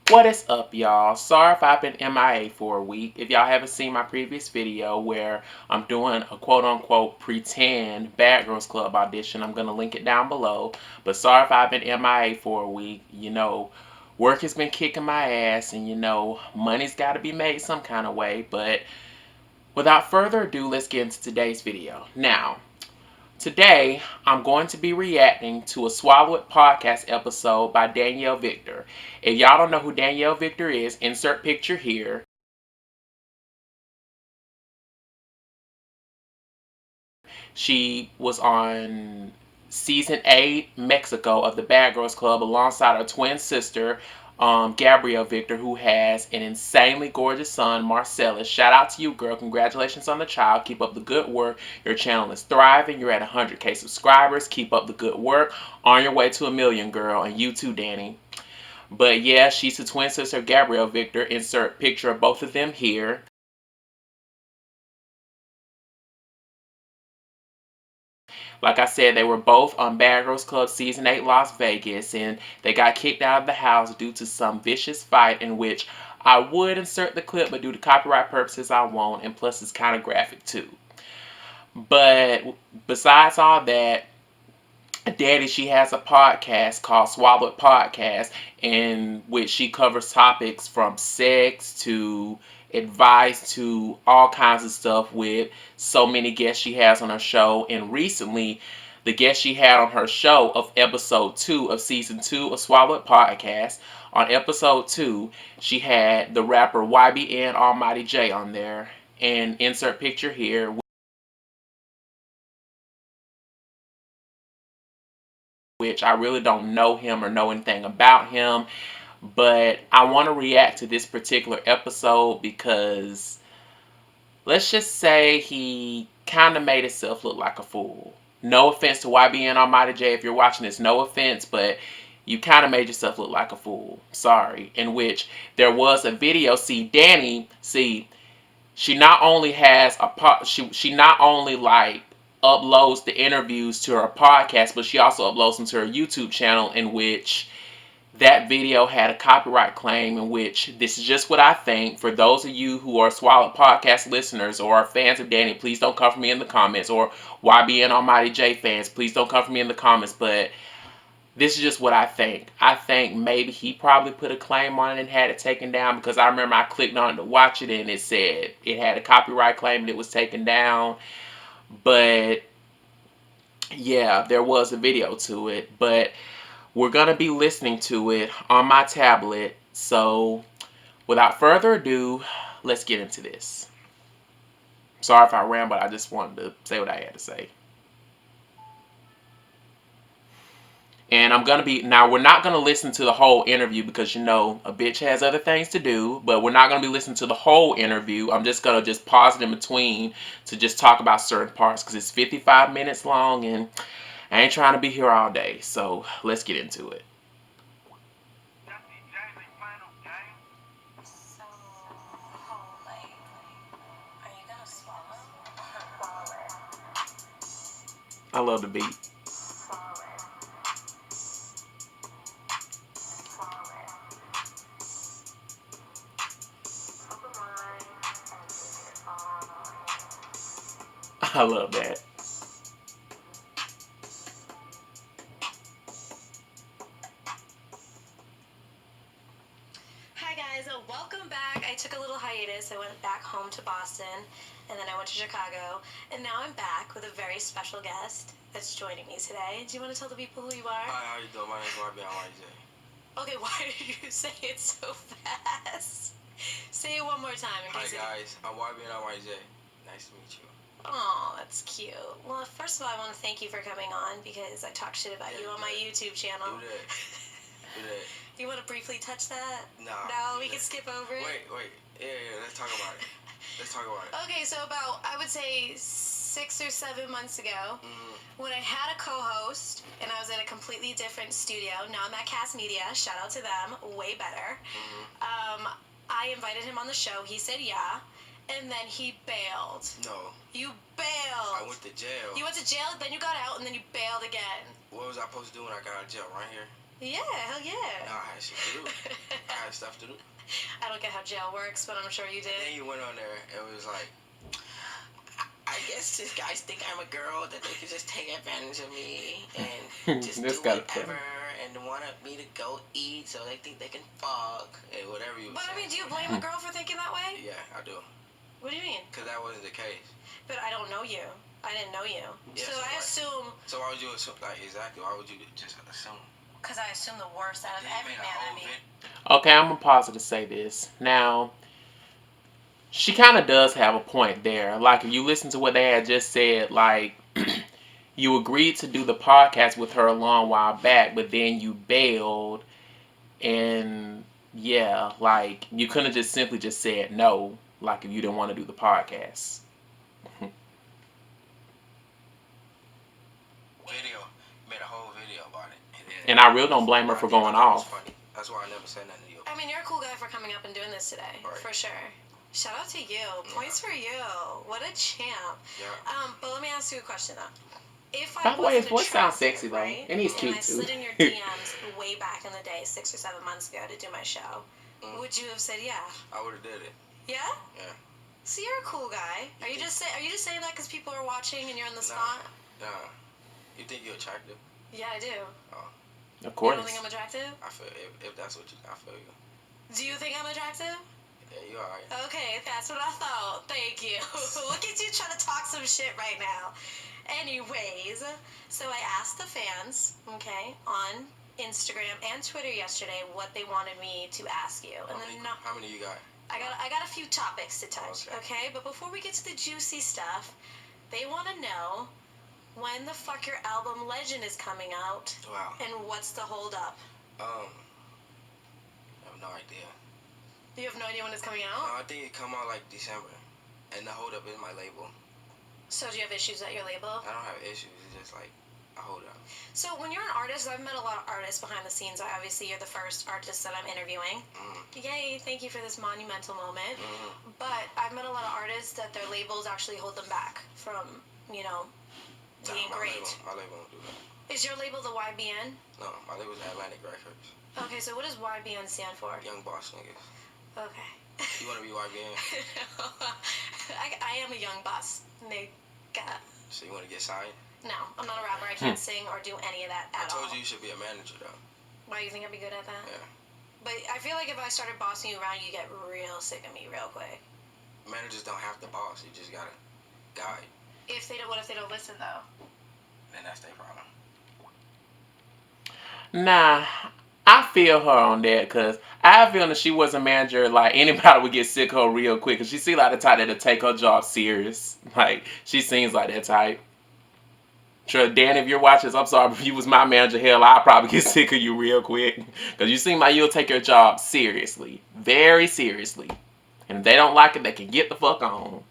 What is up, y'all? Sorry if I've been MIA for a week. If y'all haven't seen my previous video where I'm doing a quote-unquote pretend Bad Girls Club audition, I'm going to link it down below. But sorry if I've been MIA for a week. You know, work has been kicking my ass and, you know, money's got to be made some kind of way. But without further ado, let's get into today's video. Now, today, I'm going to be reacting to a Swallow It podcast episode by Danielle Victor. If y'all don't know who Danielle Victor is, insert picture here. She was on season 8, Mexico, of the Bad Girls Club alongside her twin sister, Gabrielle Victor, who has an insanely gorgeous son, Marcellus. Shout out to you, girl. Congratulations on the child. Keep up the good work. Your channel is thriving. You're at 100K subscribers. Keep up the good work. On your way to 1 million, girl. And you too, Danny. But yeah, she's the twin sister, Gabrielle Victor. Insert picture of both of them here. Like I said, they were both on Bad Girls Club Season 8 Las Vegas, and they got kicked out of the house due to some vicious fight in which I would insert the clip, but due to copyright purposes, I won't, and plus it's kind of graphic too. But besides all that, Daddy, she has a podcast called Swallow It Podcast, in which she covers topics from sex to advice to all kinds of stuff with so many guests she has on her show. And recently, the guest she had on her show of episode 2 of season 2 of Swallow It Podcast, on episode 2, she had the rapper YBN Almighty Jay on there. And insert picture here, which I really don't know him or know anything about him, but I want to react to this particular episode because let's just say he kind of made himself look like a fool. No offense to YBN Almighty Jay if you're watching this, no offense, but you kind of made yourself look like a fool. Sorry. In which there was a video. See, Danny, she not only has she not only like uploads the interviews to her podcast, but she also uploads them to her YouTube channel, in which that video had a copyright claim, in which this is just what I think. For those of you who are Swallow podcast listeners or are fans of Danny, please don't come for me in the comments, or YBN Almighty J fans, please don't come for me in the comments, but this is just what I think. I think maybe he probably put a claim on it and had it taken down, because I remember I clicked on it to watch it and it said it had a copyright claim and it was taken down. But yeah, there was a video to it. But we're going to be listening to it on my tablet. So without further ado, let's get into this. Sorry if I ran, but I just wanted to say what I had to say. And I'm going to be, now we're not going to listen to the whole interview because, you know, a bitch has other things to do, but we're not going to be listening to the whole interview. I'm just going to just pause it in between to just talk about certain parts because it's 55 minutes long and I ain't trying to be here all day. So let's get into it. I love the beat. I love that. Hi guys, welcome back. I took a little hiatus. I went back home to Boston and then I went to Chicago and now I'm back with a very special guest that's joining me today. Do you want to tell the people who you are? Hi, how you doing? My name is YBN Almighty Jay. Okay, why did you say it so fast? Say it one more time. Hi guys, I'm YBN Almighty Jay. Nice to meet you. Oh, that's cute. Well, first of all, I want to thank you for coming on because I talk shit about you on my YouTube channel. Do that. Do that. Do you want to briefly touch that? Nah. No, we can skip over it. Wait. Yeah, let's talk about it. Let's talk about it. Okay, so about, I would say 6 or 7 months ago, when I had a co-host and I was at a completely different studio. Now I'm at Cast Media. Shout out to them. Way better. I invited him on the show. He said yeah. And then he bailed. No. You bailed. I went to jail. You went to jail, then you got out, and then you bailed again. What was I supposed to do when I got out of jail? Right here? Yeah, hell yeah. No, I had shit to do. I had stuff to do. I don't get how jail works, but I'm sure you did. And then you went on there and was like, I guess these guys think I'm a girl, that they can just take advantage of me and just do whatever and want me to go eat so they think they can fuck and whatever you But I mean, do you blame a girl for thinking that way? Yeah, I do. What do you mean? Because that wasn't the case. But I don't know you. I didn't know you. Yeah, so I assume... So why would you assume, like, exactly, why would you just assume? Because I assume the worst out of every man I meet. Okay, I'm going to pause it to say this. Now, she kind of does have a point there. Like, if you listen to what they had just said, like, you agreed to do the podcast with her a long while back, but then you bailed. And, yeah, like, you couldn't have just simply just said no, like, if you didn't want to do the podcast. Video. Made a whole video about it. And I really don't blame her for going off. Funny. That's why I never said nothing to you. I mean, you're a cool guy for coming up and doing this today. Right. For sure. Shout out to you. Points for you. What a champ. Yeah. But let me ask you a question, though. If I By the way, his voice sounds attractive, sexy, though. right? And he's cute, I too. slid in your DMs way back in the day, 6 or 7 months ago, to do my show, would you have said yeah? I would have did it. Yeah? Yeah. So you're a cool guy. Are you just saying that because people are watching and you're on the spot? Nah. You think you're attractive? Yeah, I do. Oh. Of course. You don't think I'm attractive? I feel if that's what you, I feel you. Do you think I'm attractive? Yeah, you alright. Okay, that's what I thought. Thank you. Look at you trying to talk some shit right now. Anyways, so I asked the fans, okay, on Instagram and Twitter yesterday what they wanted me to ask you. And How many you got? I got a few topics to touch, okay? But before we get to the juicy stuff, they want to know when the fuck your album Legend is coming out. Wow. And what's the hold up? I have no idea. You have no idea when it's coming out? No, I think it come out like December. And the hold up is my label. So do you have issues at your label? I don't have issues, it's just like a hold up. So when you're an artist, I've met a lot of artists behind the scenes. Obviously, you're the first artist that I'm interviewing. Yay, thank you for this monumental moment. But I've met a lot of artists that their labels actually hold them back from, being great. My label won't do that. Is your label the YBN? No, my label's Atlantic Records. Okay, so what does YBN stand for? Young Boss Niggas. Okay. You want to be YBN? I am a young boss nigga. So you want to get signed? No, I'm not a rapper. I can't sing or do any of that at all. I told you should be a manager, though. Why, you think I'd be good at that? Yeah. But I feel like if I started bossing you around, you get real sick of me real quick. Managers don't have to boss. You just got to guide. What if they don't listen, though? Then that's their problem. Nah, I feel her on that because I feel that she was a manager, like anybody would get sick of her real quick because she seems like the type that'll take her job serious. Like, she seems like that type. Sure, Dan, if you're watching this, I'm sorry, if you was my manager, hell, I'd probably get sick of you real quick because you seem like you'll take your job seriously. Very seriously. And if they don't like it, they can get the fuck on.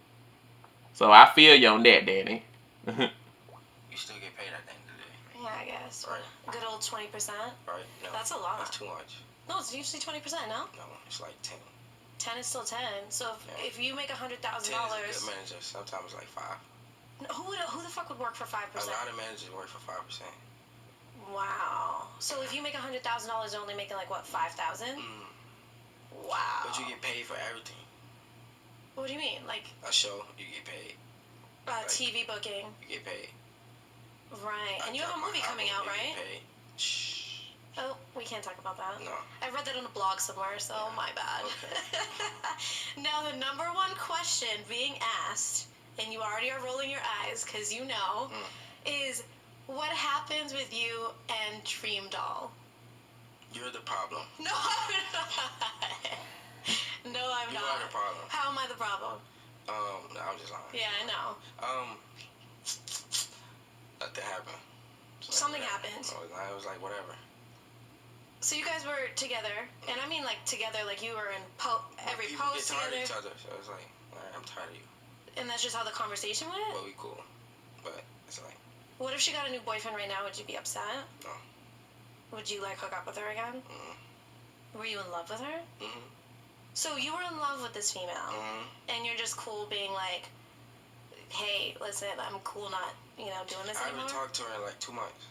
So I feel you on that, Danny. You still get paid at the end of the day. Yeah, I guess. Right. Good old 20%. Right. No, that's a lot. That's too much. No, it's usually 20%, no? No, it's like 10. 10 is still 10. So if you make $100,000... 10 is a good manager. Sometimes it's like 5. Who the fuck would work for 5%? A lot of managers work for 5%. Wow. So if you make $100,000, you're only making like what, 5,000? Wow. But you get paid for everything. What do you mean? Like a show, you get paid. Like, TV booking. You get paid. Right. And you have a movie coming out, right? You get paid. Shh. Oh, we can't talk about that. No. I read that on a blog somewhere, so my bad. Okay. Now, the number one question being asked, and you already are rolling your eyes because you know, is what happens with you and Dream Doll? You're the problem. No, I'm not. No, I'm not. You are the problem. How am I the problem? No, I'm just lying. Yeah, I know. Nothing happened. Something happened. It was like whatever. So you guys were together, and I mean like together, like you were in every People post get tired together. of each other, so it's like, alright, I'm tired of you. And that's just how the conversation went? Well, we cool, but it's like. What if she got a new boyfriend right now? Would you be upset? No. Would you like hook up with her again? Were you in love with her? So you were in love with this female, and you're just cool being like, hey, listen, I'm cool not, doing this anymore? I haven't talked to her in like 2 months.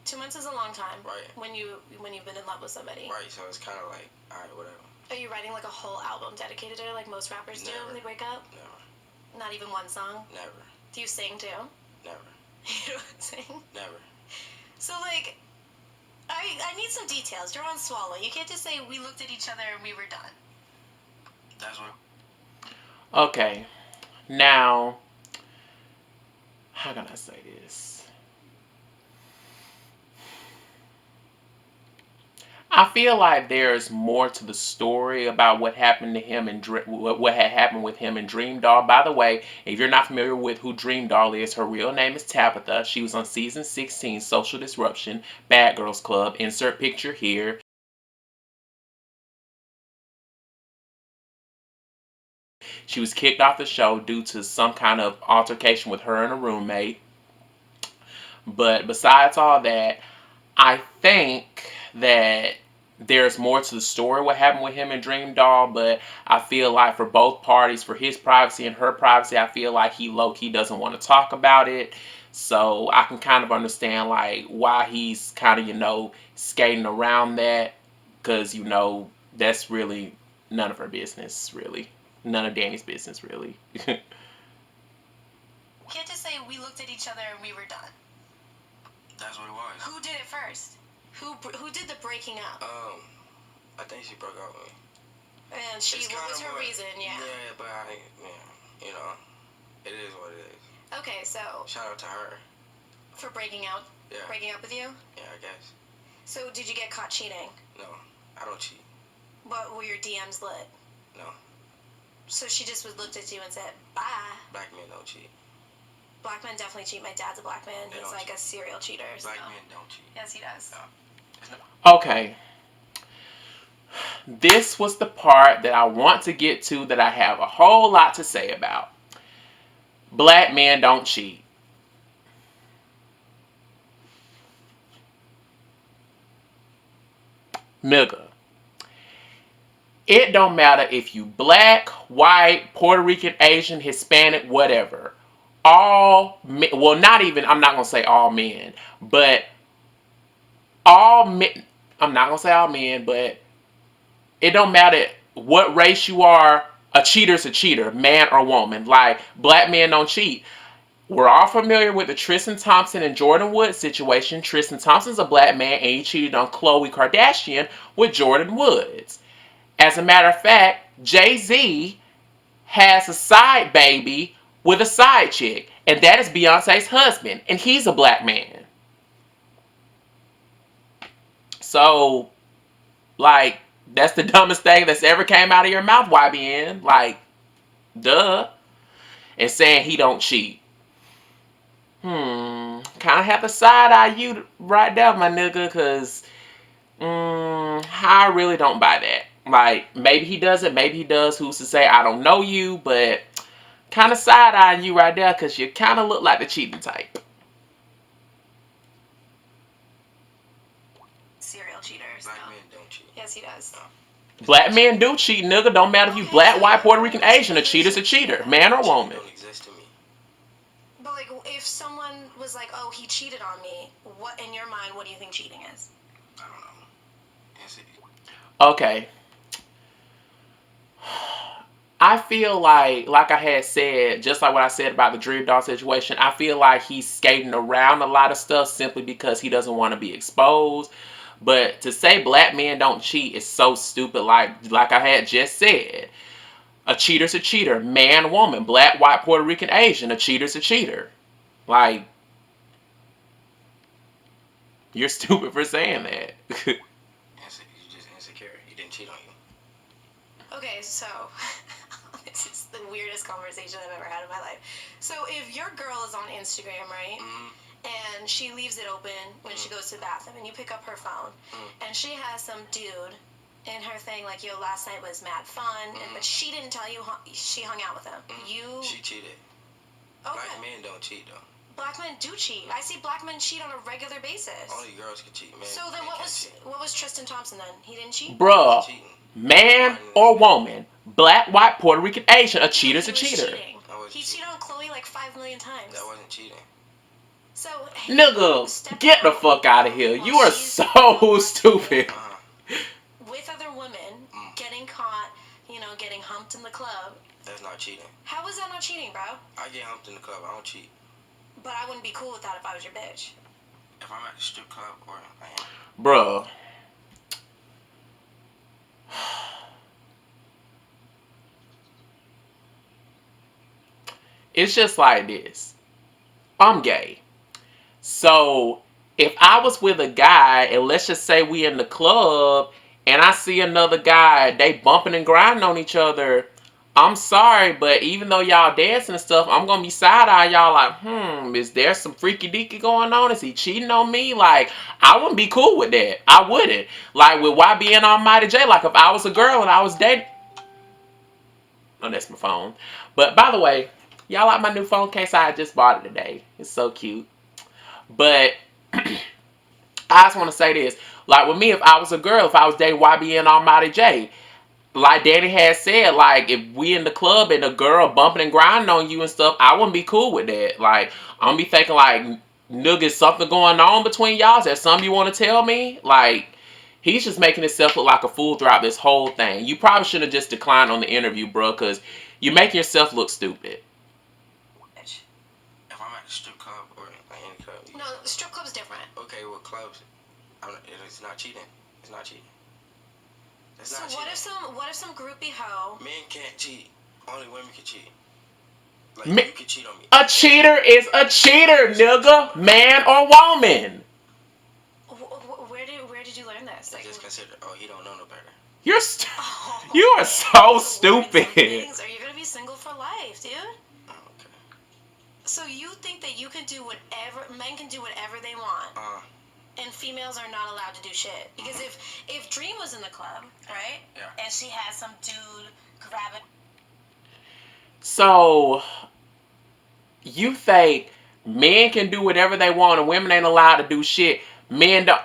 2 months is a long time. Right. When you've been in love with somebody. Right. So it's kind of like, all right, whatever. Are you writing like a whole album dedicated to her, like most rappers do when they break up? Never. Not even one song? Never. Do you sing too? Never. You don't sing? Never. So like, I need some details. You're on Swallow. You can't just say we looked at each other and we were done. That's what. Okay. Now, how can I say this? I feel like there's more to the story about what happened to him and what had happened with him and Dream Doll. By the way, if you're not familiar with who Dream Doll is, her real name is Tabitha. She was on season 16, Social Disruption, Bad Girls Club. Insert picture here. She was kicked off the show due to some kind of altercation with her and a roommate. But besides all that, I think that there's more to the story what happened with him and Dream Doll, but I feel like for both parties, for his privacy and her privacy, I feel like he low-key doesn't want to talk about it. So I can kind of understand like why he's kind of, skating around that, because, that's really none of her business, really. None of Danny's business, really. You can't just say we looked at each other and we were done. That's what it was. Who did it first? Who did the breaking up? I think she broke up with me. And what was her reason? Yeah. Yeah, but it is what it is. Okay, so. Shout out to her. For breaking up? Yeah. Breaking up with you? Yeah, I guess. So did you get caught cheating? No, I don't cheat. But were your DMs lit? No. So she just looked at you and said, bye. Black men don't cheat. Black men definitely cheat. My dad's a black man. He's like a serial cheater. Black men don't cheat. Yes, he does. Okay. This was the part that I want to get to that I have a whole lot to say about. Black men don't cheat. Nigga. It don't matter if you black, white, Puerto Rican, Asian, Hispanic, whatever. All men, well, not even, I'm not going to say all men, but all men, I'm not going to say all men, but it don't matter what race you are, a cheater's a cheater, man or woman. Like, black men don't cheat. We're all familiar with the Tristan Thompson and Jordan Woods situation. Tristan Thompson's a black man and he cheated on Khloe Kardashian with Jordan Woods. As a matter of fact, Jay-Z has a side baby with a side chick, and that is Beyonce's husband, and he's a black man. So, like, that's the dumbest thing that's ever came out of your mouth, YBN. Like, duh. And saying he don't cheat. Kind of have to side-eye you right there, my nigga, because I really don't buy that. Like, maybe he does it, maybe he does. Who's to say? I don't know you, but kind of side-eyeing you right there because you kind of look like the cheating type. Serial cheaters. Black men don't cheat. Yes, he does. Black men do cheat, nigga. Don't matter if you black, white, Puerto Rican, Asian. A cheater's a cheater, man or woman. Don't exist to me. But like, if someone was like, "Oh, he cheated on me," what in your mind? What do you think cheating is? I don't know. Okay. I feel like I had said, just like what I said about the Dream Doll situation, I feel like he's skating around a lot of stuff simply because he doesn't want to be exposed. But to say black men don't cheat is so stupid. Like I had just said, a cheater's a cheater, man, woman, black, white, Puerto Rican, Asian. A cheater's a cheater. Like, you're stupid for saying that. You're just insecure. He didn't cheat on you. Okay, so this is the weirdest conversation I've ever had in my life. So if your girl is on Instagram, right? Mm-hmm. And she leaves it open when she goes to the bathroom, and you pick up her phone, and she has some dude in her thing like, "Yo, last night was mad fun," but she didn't tell you she hung out with him. She cheated. Okay. Black men don't cheat though. Black men do cheat. I see black men cheat on a regular basis. Only girls can cheat, man. So then what was Tristan Thompson then? He didn't cheat? Bruh, man or woman, black, white, Puerto Rican, Asian, a cheater's a cheater. He cheated on Khloe like 5 million times. That wasn't cheating. So, Nigga, get the fuck out of here. You are so stupid. With other women, getting caught, getting humped in the club. That's not cheating. How is that not cheating, bro? I get humped in the club. I don't cheat. But I wouldn't be cool with that if I was your bitch. If I'm at the strip club or I am. Bruh. It's just like this. I'm gay. So, if I was with a guy, and let's just say we in the club, and I see another guy, they bumping and grinding on each other, I'm sorry, but even though y'all dancing and stuff, I'm gonna be side-eye y'all like, is there some freaky deaky going on? Is he cheating on me? Like, I wouldn't be cool with that. I wouldn't. Like, with YBN Almighty Jay, like, if I was a girl and I was dating... Oh, that's my phone. But, by the way, y'all like my new phone case? I just bought it today. It's so cute. But I just want to say this. Like, with me, if I was a girl, if I was dating YBN Almighty Jay, like Danny had said, like, if we in the club and a girl bumping and grinding on you and stuff, I wouldn't be cool with that. Like, I'm gonna be thinking, like, nigga, is something going on between y'all? Is there something you want to tell me? Like, he's just making himself look like a fool throughout this whole thing. You probably should have just declined on the interview, bro, because you're making yourself look stupid. If I'm at the strip club or any club. No, the strip club's different. Okay, well, clubs, it's not cheating. It's not cheating. So what if some groupie hoe? Men can't cheat. Only women can cheat. Like, you can cheat on me. A cheater is a cheater, nigga. Man or woman. Where did you learn this? Like, just consider, he don't know no better. You are so stupid. Are you gonna be single for life, dude? Okay. So you think that you can do whatever, men can do whatever they want? And females are not allowed to do shit. Because if Dream was in the club, right? Yeah. And she had some dude grab it. So, you think men can do whatever they want and women ain't allowed to do shit? Men don't...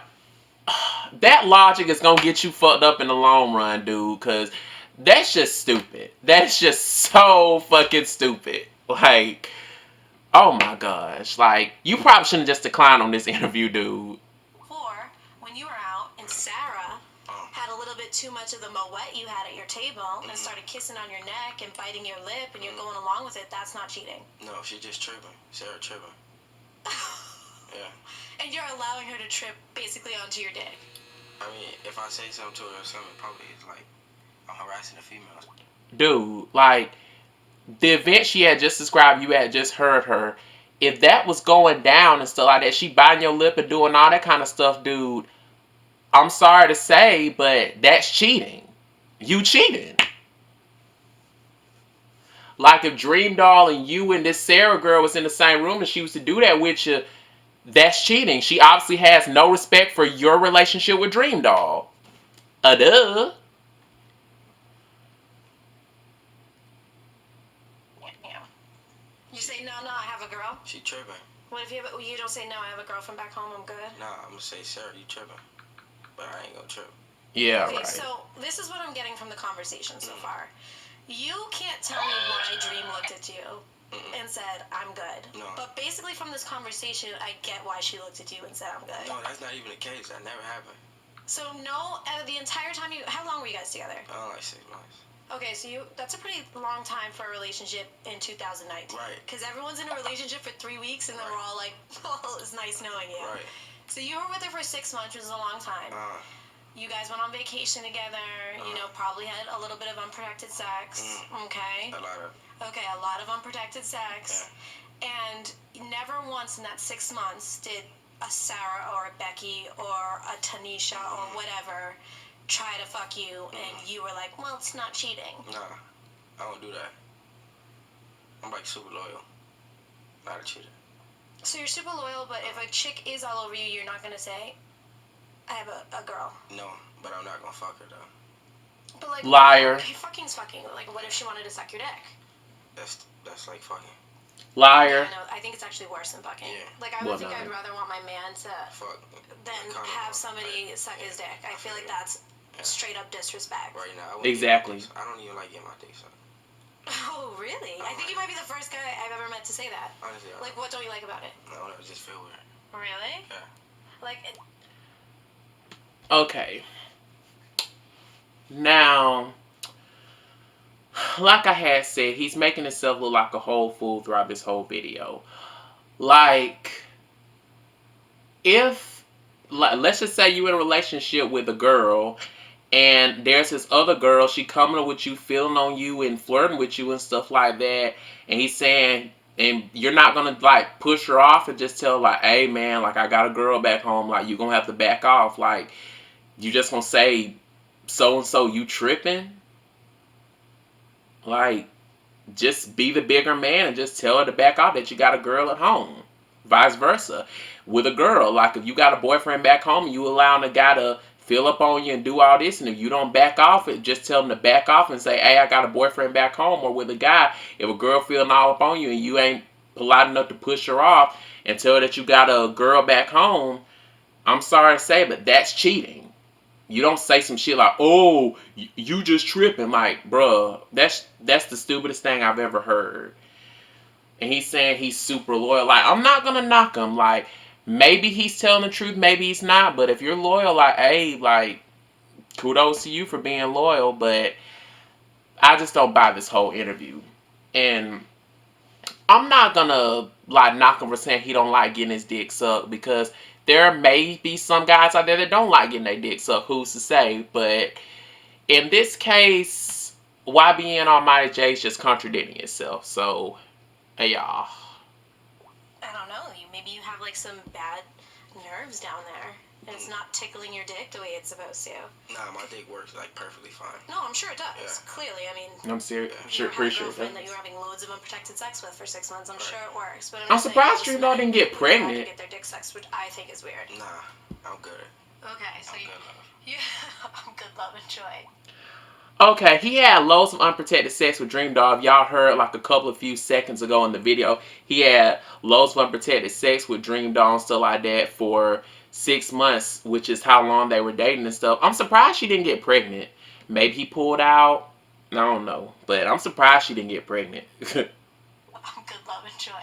That logic is gonna get you fucked up in the long run, dude. Because that's just stupid. That's just so fucking stupid. Like, oh my gosh. Like, you probably shouldn't just decline on this interview, dude. When you were out and Sarah had a little bit too much of the moet you had at your table and started kissing on your neck and biting your lip and you're going along with it, that's not cheating. No, she's just tripping. Sarah tripping. Yeah. And you're allowing her to trip basically onto your dick. I mean, if I say something to her or something, probably it's like I'm harassing the females. Dude, like, the event she had just described, you had just heard her. If that was going down and stuff like that, she biting your lip and doing all that kind of stuff, dude, I'm sorry to say, but that's cheating. You cheating. Like, if Dream Doll and you and this Sarah girl was in the same room and she was to do that with you, that's cheating. She obviously has no respect for your relationship with Dream Doll. Duh. You say, no, I have a girl? She tripping. What if you don't say, no, I have a girlfriend back home, I'm good? Nah, I'm gonna say, Sarah, you tripping. But I ain't gonna trip. Yeah, okay, right. So this is what I'm getting from the conversation so far. You can't tell me why Dream looked at you and said, I'm good. No. But basically from this conversation, I get why she looked at you and said, I'm good. No, that's not even the case. That never happened. So the entire time how long were you guys together? Like 6 months. Okay, so that's a pretty long time for a relationship in 2019. Right. Because everyone's in a relationship for 3 weeks and then we're all like, well, it's nice knowing you. Right. So you were with her for 6 months, which is a long time. You guys went on vacation together, probably had a little bit of unprotected sex, okay? A lot of unprotected sex. Yeah. And never once in that 6 months did a Sarah or a Becky or a Tanisha or whatever try to fuck you and you were like, well, it's not cheating. Nah, I don't do that. I'm like super loyal, not a cheater. So you're super loyal, but if a chick is all over you, you're not going to say, I have a girl. No, but I'm not gonna fuck her though. But like, liar. Okay, fucking's fucking. Like, what if she wanted to suck your dick? That's like fucking. Liar. Yeah, no, I think it's actually worse than fucking. Yeah. Like, I would think I'd rather want my man to fuck than have somebody suck his dick. I feel like that's straight up disrespect. Right now. Exactly. I don't even like getting my dick sucked. Oh, really? I think you might be the first guy I've ever met to say that. Honestly, like, what don't you like about it? No, it just feel weird. Really? Yeah. Like. Okay. Now, like I had said, he's making himself look like a whole fool throughout this whole video. Like, if, let's just say you in a relationship with a girl, and there's this other girl, she coming with you, feeling on you, and flirting with you and stuff like that, and he's saying, and you're not gonna like push her off and just tell like, hey man, like I got a girl back home, like you gonna have to back off, like you just gonna say so and so, you tripping? Like, just be the bigger man and just tell her to back off, that you got a girl at home. Vice versa. With a girl, like if you got a boyfriend back home and you allowing a guy to fill up on you and do all this, and if you don't back off it, just tell him to back off and say, hey, I got a boyfriend back home. Or with a guy, if a girl feeling all up on you and you ain't polite enough to push her off and tell her that you got a girl back home, I'm sorry to say, but that's cheating. You don't say some shit like, oh, you just tripping. Like, bruh, that's the stupidest thing I've ever heard. And he's saying he's super loyal. Like, I'm not going to knock him. Like, maybe he's telling the truth, maybe he's not. But if you're loyal, like, hey, like, kudos to you for being loyal. But I just don't buy this whole interview. And I'm not going to, like, knock him for saying he don't like getting his dick sucked, because there may be some guys out there that don't like getting their dick sucked. Who's to say? But in this case, YBN Almighty Jay is just contradicting itself. So, hey, y'all. I don't know. Maybe you have like some bad nerves down there, and it's not tickling your dick the way it's supposed to. Nah, my dick works like perfectly fine. No, I'm sure it does. Yeah. Clearly, I mean. I'm serious. Yeah. Sure, pretty sure it does. That you were having loads of unprotected sex with for 6 months. I'm sure it works. But I'm surprised you know didn't get pregnant. To get their dick sucked, which I think is weird. Nah, I'm good. Okay, so I'm good love and joy. Okay, he had loads of unprotected sex with Dream Doll. Y'all heard like a few seconds ago in the video. He had loads of unprotected sex with Dream Doll and stuff like that for 6 months, which is how long they were dating and stuff. I'm surprised she didn't get pregnant. Maybe he pulled out. I don't know. But I'm surprised she didn't get pregnant. Good love and joy.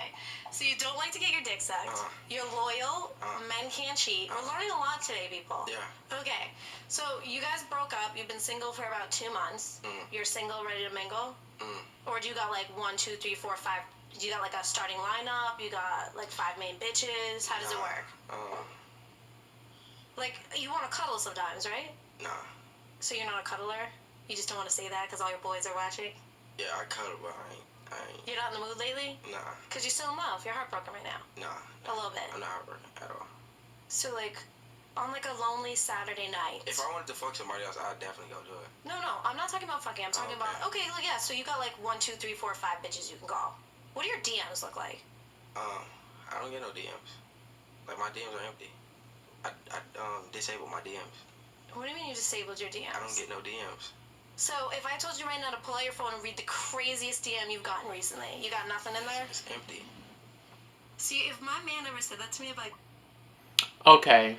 So you don't like to get your dick sucked. You're loyal. Men can't cheat. We're learning a lot today, people. Yeah. Okay. So you guys broke up. You've been single for about 2 months. You're single, ready to mingle? Or do you got like 1, 2, 3, 4, 5? Do you got like a starting lineup? You got like 5 main bitches? How does it work? Like, you want to cuddle sometimes, right? Nah. So you're not a cuddler? You just don't want to say that because all your boys are watching? Yeah, I cuddle, but I ain't. You're not in the mood lately? Nah. Because you're still in love. You're heartbroken right now. Nah. A little bit. I'm not heartbroken at all. So, like, on like a lonely Saturday night. If I wanted to fuck somebody else, I'd definitely go do it. No, I'm not talking about fucking. I'm talking about, okay, like, yeah, so you got like 1, 2, 3, 4, 5 bitches you can call. What do your DMs look like? I don't get no DMs. Like, my DMs are empty. I disabled my DMs. What do you mean you disabled your DMs? I don't get no DMs. So, if I told you right now to pull out your phone and read the craziest DM you've gotten recently, you got nothing in there? It's empty. See, if my man ever said that to me, I'd be like... Okay.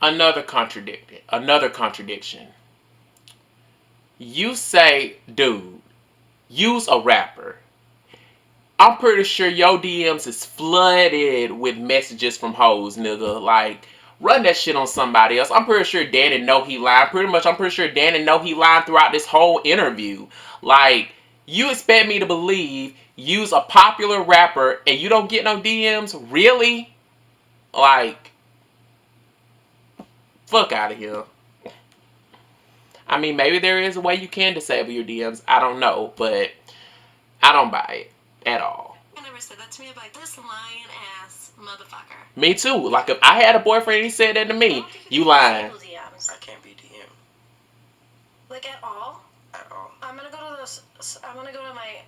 Another contradiction. You say, dude, use a rapper. I'm pretty sure your DMs is flooded with messages from hoes, nigga. Like, run that shit on somebody else. I'm pretty sure Danny know he lying. I'm pretty sure Danny know he lying throughout this whole interview. Like, you expect me to believe use a popular rapper and you don't get no DMs? Really? Like, fuck out of here. I mean, maybe there is a way you can disable your DMs. I don't know, but I don't buy it at all. I never said that to me. I'd be like, this lying ass motherfucker. Me too. Like, if I had a boyfriend and he said that to me, you lying. I can't be DM. Like, at all? At all. I'm gonna go to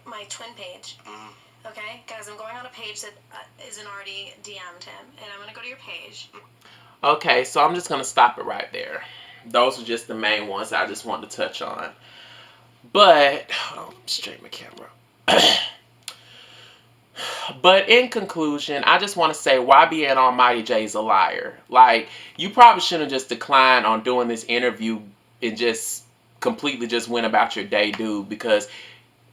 my twin page. Okay? Guys, I'm going on a page that isn't already DM'd him. And I'm gonna go to your page. Okay, so I'm just gonna stop it right there. Those are just the main ones I just wanted to touch on. But, hold on, straighten my camera. But in conclusion, I just want to say YBN Almighty Jay is a liar. Like, you probably shouldn't just decline on doing this interview and just completely just went about your day, dude, because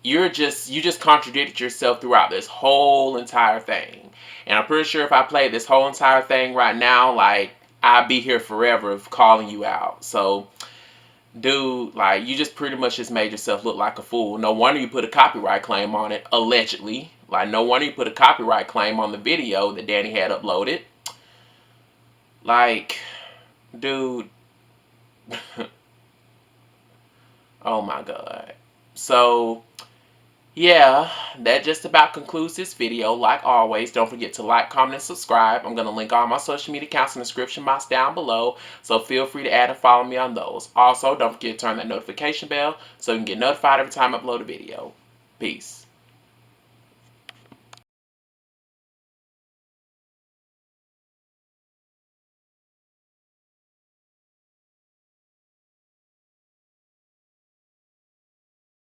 you just contradicted yourself throughout this whole entire thing. And I'm pretty sure if I played this whole entire thing right now, like, I'd be here forever of calling you out. So, dude, like, you just pretty much just made yourself look like a fool. No wonder you put a copyright claim on it, allegedly. Like, no wonder you put a copyright claim on the video that Danny had uploaded. Like, dude. Oh my God. So, yeah, that just about concludes this video. Like always, don't forget to like, comment, and subscribe. I'm going to link all my social media accounts in the description box down below, so feel free to add and follow me on those. Also, don't forget to turn that notification bell so you can get notified every time I upload a video. Peace.